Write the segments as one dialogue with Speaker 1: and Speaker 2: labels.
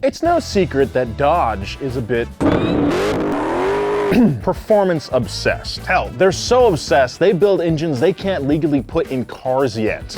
Speaker 1: It's no secret that Dodge is a bit performance obsessed. Hell, they're so obsessed they build engines they can't legally put in cars yet.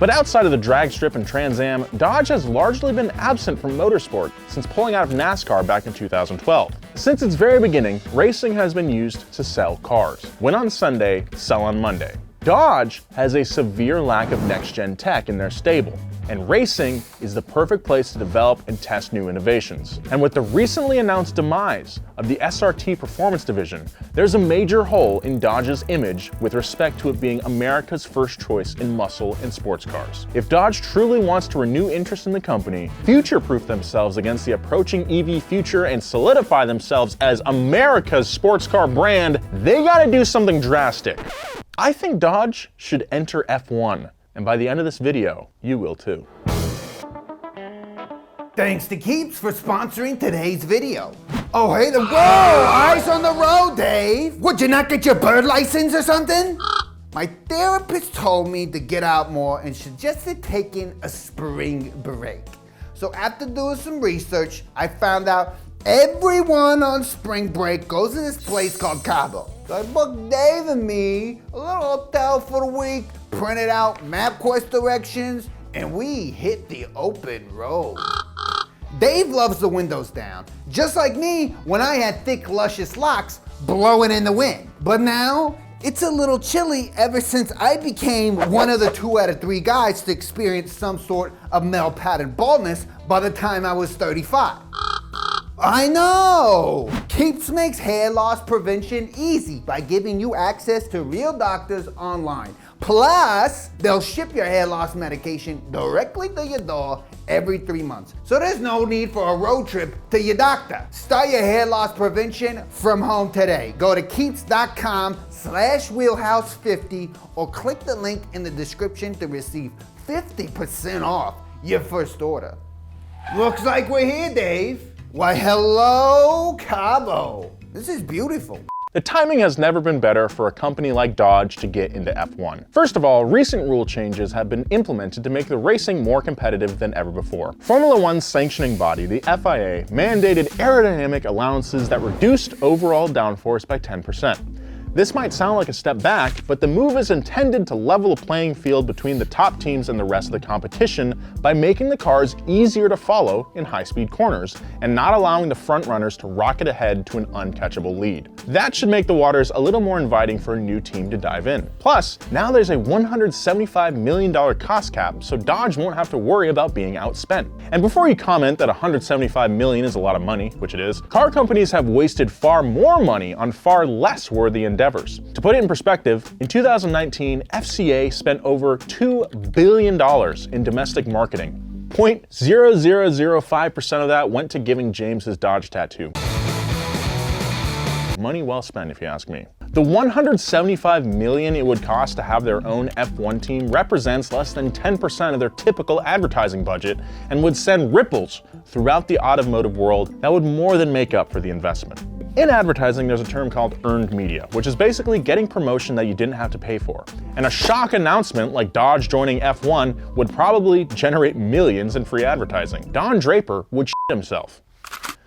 Speaker 1: But outside of the drag strip and Trans Am, Dodge has largely been absent from motorsport since pulling out of NASCAR back in 2012. Since its very beginning, racing has been used to sell cars. Win on Sunday, sell on Monday. Dodge has a severe lack of next-gen tech in their stable, and racing is the perfect place to develop and test new innovations. And with the recently announced demise of the SRT Performance Division, there's a major hole in Dodge's image with respect to it being America's first choice in muscle and sports cars. If Dodge truly wants to renew interest in the company, future-proof themselves against the approaching EV future, and solidify themselves as America's sports car brand, they gotta do something drastic. I think Dodge should enter F1. And by the end of this video, you will too.
Speaker 2: Thanks to Keeps for sponsoring today's video. Oh, hey, whoa, eyes on the road, Dave. Would you not get your bird license or something? My therapist told me to get out more and suggested taking a spring break. So after doing some research, I found out everyone on spring break goes to this place called Cabo. So I booked Dave and me a little hotel for the week, printed out MapQuest directions, and we hit the open road. Dave loves the windows down, just like me when I had thick, luscious locks blowing in the wind. But now, it's a little chilly ever since I became one of the 2 out of 3 guys to experience some sort of male pattern baldness by the time I was 35. I know! Keeps makes hair loss prevention easy by giving you access to real doctors online. Plus, they'll ship your hair loss medication directly to your door every 3 months. So there's no need for a road trip to your doctor. Start your hair loss prevention from home today. Go to keeps.com/wheelhouse50 or click the link in the description to receive 50% off your first order. Looks like we're here, Dave. Why, hello, Cabo. This is beautiful.
Speaker 1: The timing has never been better for a company like Dodge to get into F1. First of all, recent rule changes have been implemented to make the racing more competitive than ever before. Formula One's sanctioning body, the FIA, mandated aerodynamic allowances that reduced overall downforce by 10%. This might sound like a step back, but the move is intended to level the playing field between the top teams and the rest of the competition by making the cars easier to follow in high-speed corners and not allowing the front runners to rocket ahead to an uncatchable lead. That should make the waters a little more inviting for a new team to dive in. Plus, now there's a $175 million cost cap, so Dodge won't have to worry about being outspent. And before you comment that $175 million is a lot of money, which it is, car companies have wasted far more money on far less worthy endeavors. To put it in perspective, in 2019, FCA spent over $2 billion in domestic marketing. 0.0005% of that went to giving James his Dodge tattoo. Money well spent, if you ask me. The $175 million it would cost to have their own F1 team represents less than 10% of their typical advertising budget and would send ripples throughout the automotive world that would more than make up for the investment. In advertising, there's a term called earned media, which is basically getting promotion that you didn't have to pay for. And a shock announcement like Dodge joining F1 would probably generate millions in free advertising. Don Draper would shit himself.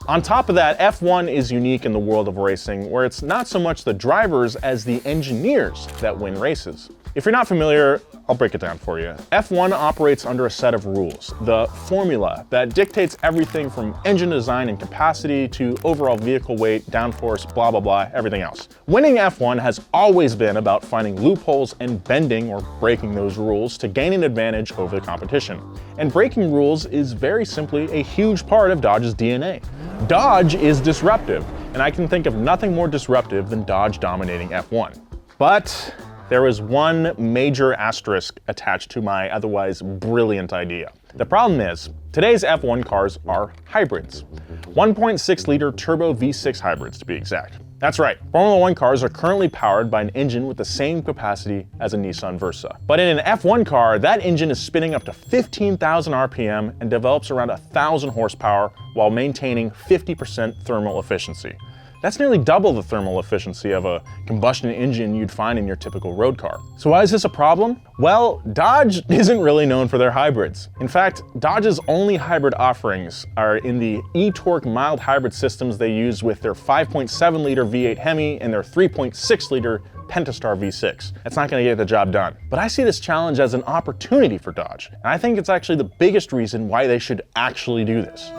Speaker 1: On top of that, F1 is unique in the world of racing, where it's not so much the drivers as the engineers that win races. If you're not familiar, I'll break it down for you. F1 operates under a set of rules, the formula that dictates everything from engine design and capacity to overall vehicle weight, downforce, blah, blah, blah, everything else. Winning F1 has always been about finding loopholes and bending or breaking those rules to gain an advantage over the competition. And breaking rules is very simply a huge part of Dodge's DNA. Dodge is disruptive, and I can think of nothing more disruptive than Dodge dominating F1. But there is one major asterisk attached to my otherwise brilliant idea. The problem is, today's F1 cars are hybrids. 1.6-liter turbo V6 hybrids, to be exact. That's right, Formula One cars are currently powered by an engine with the same capacity as a Nissan Versa. But in an F1 car, that engine is spinning up to 15,000 RPM and develops around 1,000 horsepower while maintaining 50% thermal efficiency. That's nearly double the thermal efficiency of a combustion engine you'd find in your typical road car. So why is this a problem? Well, Dodge isn't really known for their hybrids. In fact, Dodge's only hybrid offerings are in the e-torque mild hybrid systems they use with their 5.7-liter V8 Hemi and their 3.6-liter Pentastar V6. That's not going to get the job done. But I see this challenge as an opportunity for Dodge, and I think it's actually the biggest reason why they should actually do this.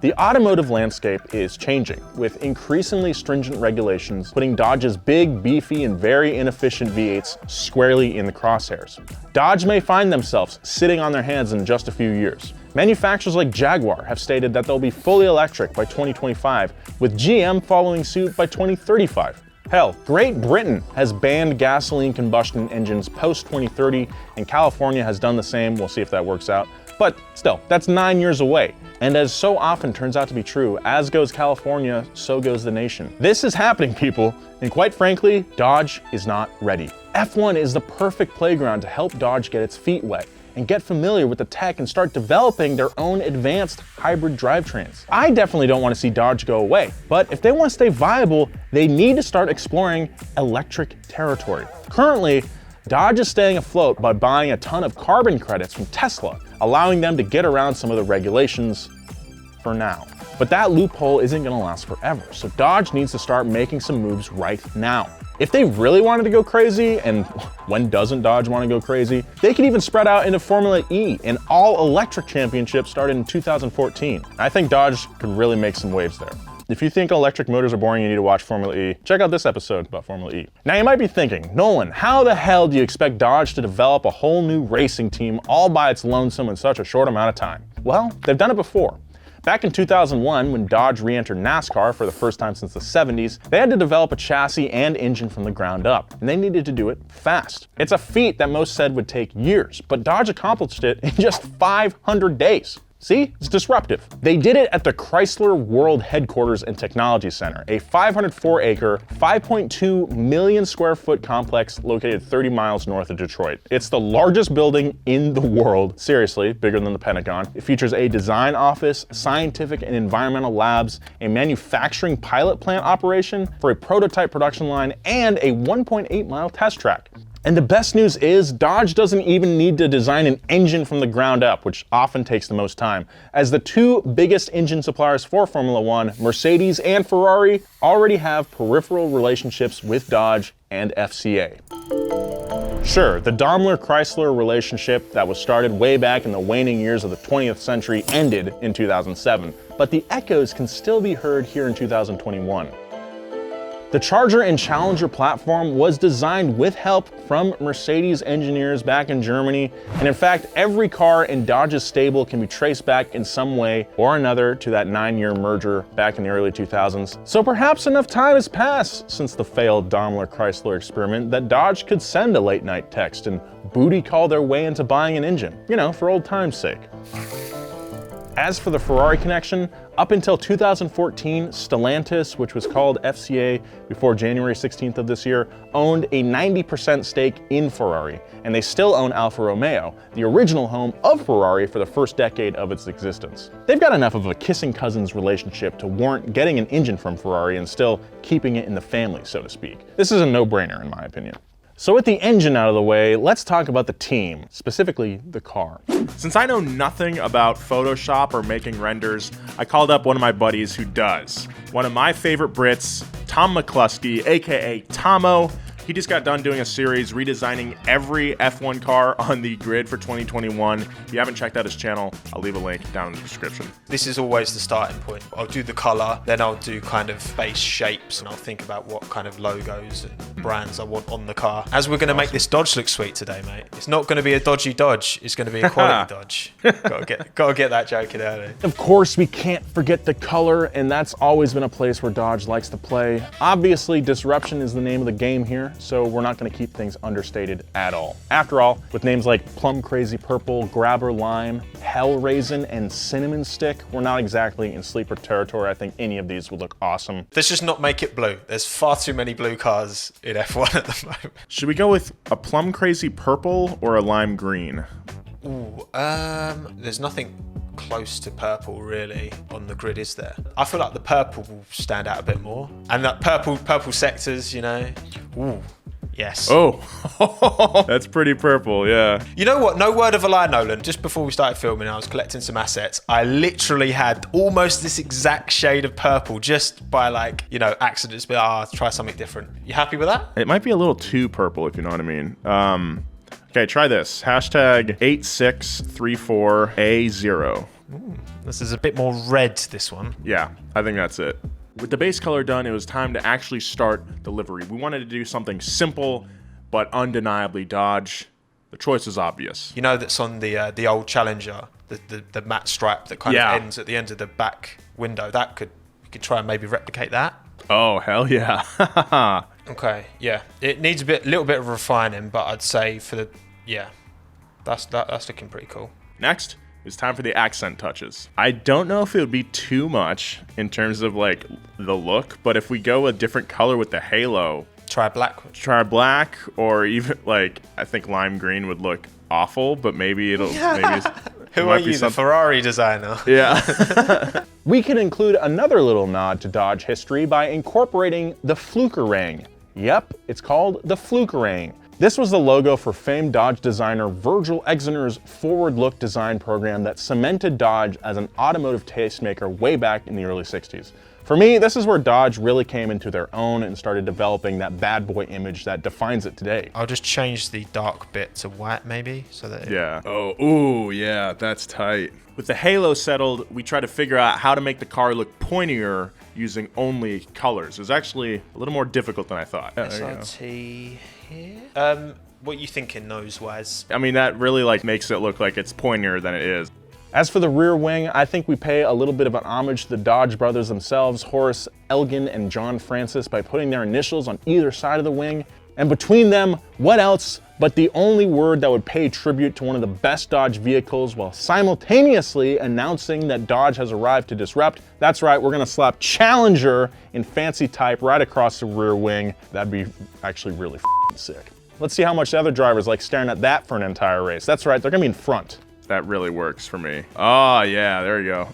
Speaker 1: The automotive landscape is changing, with increasingly stringent regulations putting Dodge's big, beefy, and very inefficient V8s squarely in the crosshairs. Dodge may find themselves sitting on their hands in just a few years. Manufacturers like Jaguar have stated that they'll be fully electric by 2025, with GM following suit by 2035. Hell, Great Britain has banned gasoline combustion engines post-2030, and California has done the same. We'll see if that works out. But still, that's 9 years away. And as so often turns out to be true, as goes California, so goes the nation. This is happening, people, and quite frankly, Dodge is not ready. F1 is the perfect playground to help Dodge get its feet wet and get familiar with the tech and start developing their own advanced hybrid drivetrains. I definitely don't want to see Dodge go away, but if they want to stay viable, they need to start exploring electric territory. Currently, Dodge is staying afloat by buying a ton of carbon credits from Tesla, allowing them to get around some of the regulations for now. But that loophole isn't going to last forever, so Dodge needs to start making some moves right now. If they really wanted to go crazy, and when doesn't Dodge want to go crazy, they could even spread out into Formula E, an all-electric championship started in 2014. I think Dodge could really make some waves there. If you think electric motors are boring and you need to watch Formula E, check out this episode about Formula E. Now you might be thinking, Nolan, how the hell do you expect Dodge to develop a whole new racing team all by its lonesome in such a short amount of time? Well, they've done it before. Back in 2001, when Dodge re-entered NASCAR for the first time since the 70s, they had to develop a chassis and engine from the ground up, and they needed to do it fast. It's a feat that most said would take years, but Dodge accomplished it in just 500 days. See, it's disruptive. They did it at the Chrysler World Headquarters and Technology Center, a 504-acre, 5.2 million square foot complex located 30 miles north of Detroit. It's the largest building in the world, seriously, bigger than the Pentagon. It features a design office, scientific and environmental labs, a manufacturing pilot plant operation for a prototype production line, and a 1.8-mile test track. And the best news is Dodge doesn't even need to design an engine from the ground up, which often takes the most time, as the two biggest engine suppliers for Formula One, Mercedes and Ferrari, already have peripheral relationships with Dodge and FCA. Sure, the Daimler-Chrysler relationship that was started way back in the waning years of the 20th century ended in 2007, but the echoes can still be heard here in 2021. The Charger and Challenger platform was designed with help from Mercedes engineers back in Germany, and in fact, every car in Dodge's stable can be traced back in some way or another to that 9-year merger back in the early 2000s. So perhaps enough time has passed since the failed Daimler-Chrysler experiment that Dodge could send a late-night text and booty call their way into buying an engine, you know, for old time's sake. As for the Ferrari connection, up until 2014, Stellantis, which was called FCA before January 16th of this year, owned a 90% stake in Ferrari, and they still own Alfa Romeo, the original home of Ferrari for the first decade of its existence. They've got enough of a kissing cousins relationship to warrant getting an engine from Ferrari and still keeping it in the family, so to speak. This is a no-brainer in my opinion. So with the engine out of the way, let's talk about the team, specifically the car. Since I know nothing about Photoshop or making renders, I called up one of my buddies who does. One of my favorite Brits, Tom McCluskey, aka Tomo. He just got done doing a series redesigning every F1 car on the grid for 2021. If you haven't checked out his channel, I'll leave a link down in the description.
Speaker 3: This is always the starting point. I'll do the color, then I'll do kind of base shapes, and I'll think about what kind of logos and brands I want on the car. As we're going to make this Dodge look sweet today, mate. It's not going to be a dodgy Dodge. It's going to be a quality Dodge. Gotta get that joke out of there.
Speaker 1: Of course, we can't forget the color, and that's always been a place where Dodge likes to play. Obviously, disruption is the name of the game here, so we're not going to keep things understated at all. After all, with names like Plum Crazy Purple, Grabber Lime, Hell Raisin, and Cinnamon Stick, we're not exactly in sleeper territory. I think any of these would look awesome.
Speaker 3: Let's just not make it blue. There's far too many blue cars in F1 at the moment.
Speaker 1: Should we go with a Plum Crazy Purple or a Lime Green?
Speaker 3: Ooh, there's nothing close to purple really on the grid is there? I feel like the purple will stand out a bit more. And that purple sectors, you know. Ooh, yes.
Speaker 1: Oh, that's pretty purple, yeah.
Speaker 3: You know what? No word of a lie, Nolan. Just before we started filming, I was collecting some assets. I literally had almost this exact shade of purple just by like, you know, accidents. But try something different. You happy with that?
Speaker 1: It might be a little too purple, if you know what I mean. Okay, try this. Hashtag 8634A0.
Speaker 3: Ooh, this is a bit more red, this one.
Speaker 1: Yeah, I think that's it. With the base color done, it was time to actually start the livery. We wanted to do something simple, but undeniably Dodge. The choice is obvious.
Speaker 3: You know that's on the old Challenger, the matte stripe that kind of ends at the end of the back window. We could try and maybe replicate that.
Speaker 1: Oh, hell yeah.
Speaker 3: Okay, yeah. It needs a little bit of refining, but I'd say that's looking pretty cool.
Speaker 1: Next, it's time for the accent touches. I don't know if it would be too much in terms of like the look, but if we go a different color with the halo,
Speaker 3: try black,
Speaker 1: or even like I think lime green would look awful, but maybe
Speaker 3: Who are you, the Ferrari designer?
Speaker 1: Yeah. We can include another little nod to Dodge history by incorporating the Flukerang. Yep, it's called the Flukerang. This was the logo for famed Dodge designer Virgil Exner's forward look design program that cemented Dodge as an automotive tastemaker way back in the early 60s. For me, this is where Dodge really came into their own and started developing that bad boy image that defines it today.
Speaker 3: I'll just change the dark bit to white maybe, so that
Speaker 1: yeah, that's tight. With the halo settled, we tried to figure out how to make the car look pointier using only colors. It was actually a little more difficult than I thought.
Speaker 3: SRT here. What are you thinking nose-wise?
Speaker 1: I mean, that really like makes it look like it's pointier than it is. As for the rear wing, I think we pay a little bit of an homage to the Dodge brothers themselves, Horace Elgin and John Francis, by putting their initials on either side of the wing. And between them, what else but the only word that would pay tribute to one of the best Dodge vehicles while simultaneously announcing that Dodge has arrived to disrupt. That's right, we're gonna slap Challenger in fancy type right across the rear wing. That'd be actually really sick. Let's see how much the other drivers like staring at that for an entire race. That's right, they're gonna be in front. That really works for me. Oh yeah, there you go.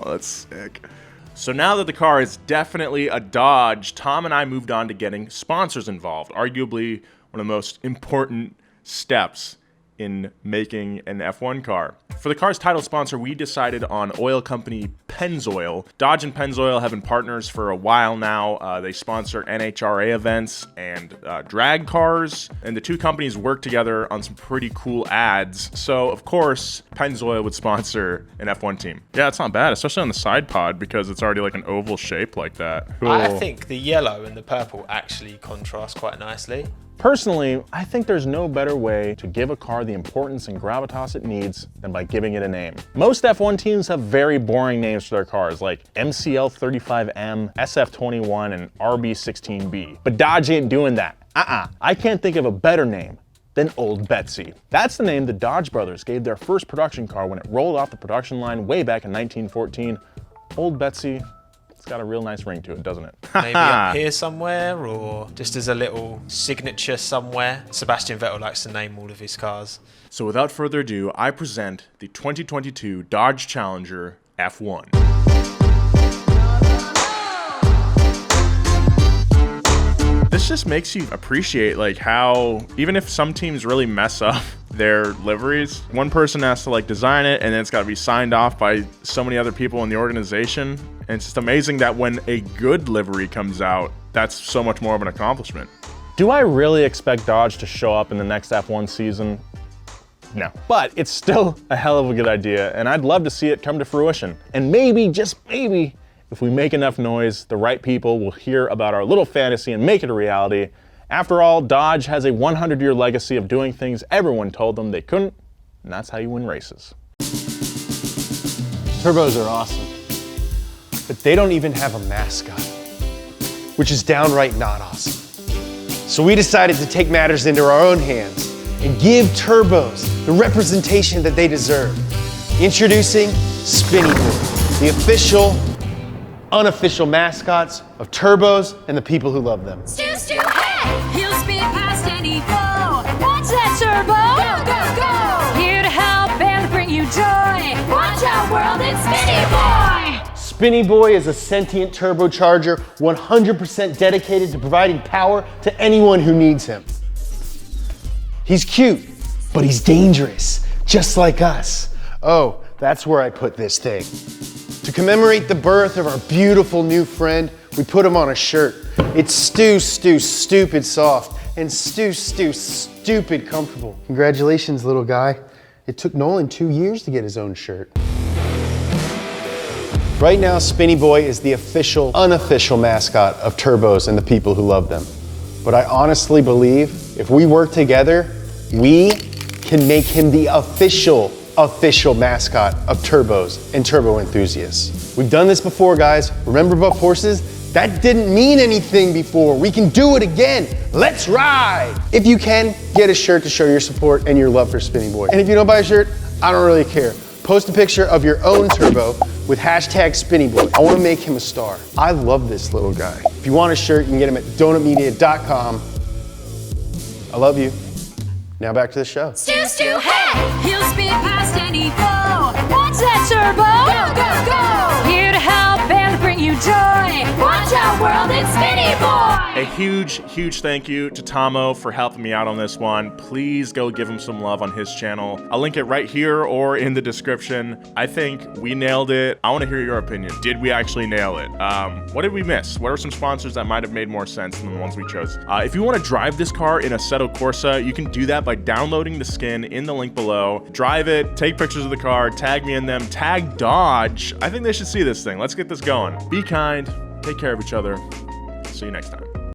Speaker 1: That's sick. So now that the car is definitely a Dodge, Tom and I moved on to getting sponsors involved, arguably one of the most important steps in making an F1 car. For the car's title sponsor, we decided on oil company Pennzoil. Dodge and Pennzoil have been partners for a while now. They sponsor NHRA events and drag cars, and the two companies work together on some pretty cool ads. So of course, Pennzoil would sponsor an F1 team. Yeah, it's not bad, especially on the side pod because it's already like an oval shape like that. Cool.
Speaker 3: I think the yellow and the purple actually contrast quite nicely.
Speaker 1: Personally, I think there's no better way to give a car the importance and gravitas it needs than by giving it a name. Most F1 teams have very boring names for their cars, like MCL35M, SF21, and RB16B. But Dodge ain't doing that. I can't think of a better name than Old Betsy. That's the name the Dodge brothers gave their first production car when it rolled off the production line way back in 1914. Old Betsy. Got a real nice ring to it, doesn't it?
Speaker 3: Maybe up here somewhere, or just as a little signature somewhere. Sebastian Vettel likes to name all of his cars.
Speaker 1: So without further ado, I present the 2022 Dodge Challenger F1. This just makes you appreciate like how, even if some teams really mess up their liveries, one person has to like design it and then it's got to be signed off by so many other people in the organization. And it's just amazing that when a good livery comes out, that's so much more of an accomplishment. Do I really expect Dodge to show up in the next F1 season? No. But it's still a hell of a good idea, and I'd love to see it come to fruition. And maybe, just maybe, if we make enough noise, the right people will hear about our little fantasy and make it a reality. After all, Dodge has a 100-year legacy of doing things everyone told them they couldn't, and that's how you win races.
Speaker 4: Turbos are awesome, but they don't even have a mascot, which is downright not awesome. So we decided to take matters into our own hands and give turbos the representation that they deserve. Introducing Spinny Boy, the official, unofficial mascots of turbos and the people who love them.
Speaker 5: Stu, hey! He'll speed past any foe. What's that, turbo? Go, go, go! Here to help and bring you joy.
Speaker 4: Spinny Boy is a sentient turbocharger 100% dedicated to providing power to anyone who needs him. He's cute, but he's dangerous, just like us. Oh, that's where I put this thing. To commemorate the birth of our beautiful new friend, we put him on a shirt. It's stupid soft and stupid comfortable. Congratulations, little guy. It took Nolan 2 years to get his own shirt. Right now, Spinny Boy is the official, unofficial mascot of turbos and the people who love them. But I honestly believe if we work together, we can make him the official mascot of turbos and turbo enthusiasts. We've done this before, guys. Remember Buff Horses? That didn't mean anything before. We can do it again. Let's ride. If you can, get a shirt to show your support and your love for Spinny Boy. And if you don't buy a shirt, I don't really care. Post a picture of your own turbo with hashtag Spinny Boy. I want to make him a star. I love this little guy. If you want a shirt, you can get him at donutmedia.com. I love you. Now back to the show.
Speaker 5: Stu, hey! He'll speed past any foe. What's that, turbo? Go, go, go! Here to help and bring you joy. Watch out, world, it's Spinny Boy!
Speaker 1: A huge thank you to Tomo for helping me out on this one. Please go give him some love on his channel. I'll link it right here or in the description. I think we nailed it. I want to hear your opinion. Did we actually nail it? What did we miss? What are some sponsors that might have made more sense than the ones we chose? If you want to drive this car in Assetto Corsa, you can do that by downloading the skin in the link below. Drive it, take pictures of the car, tag me in them, tag Dodge. I think they should see this thing. Let's get this going. Be kind, take care of each other. See you next time.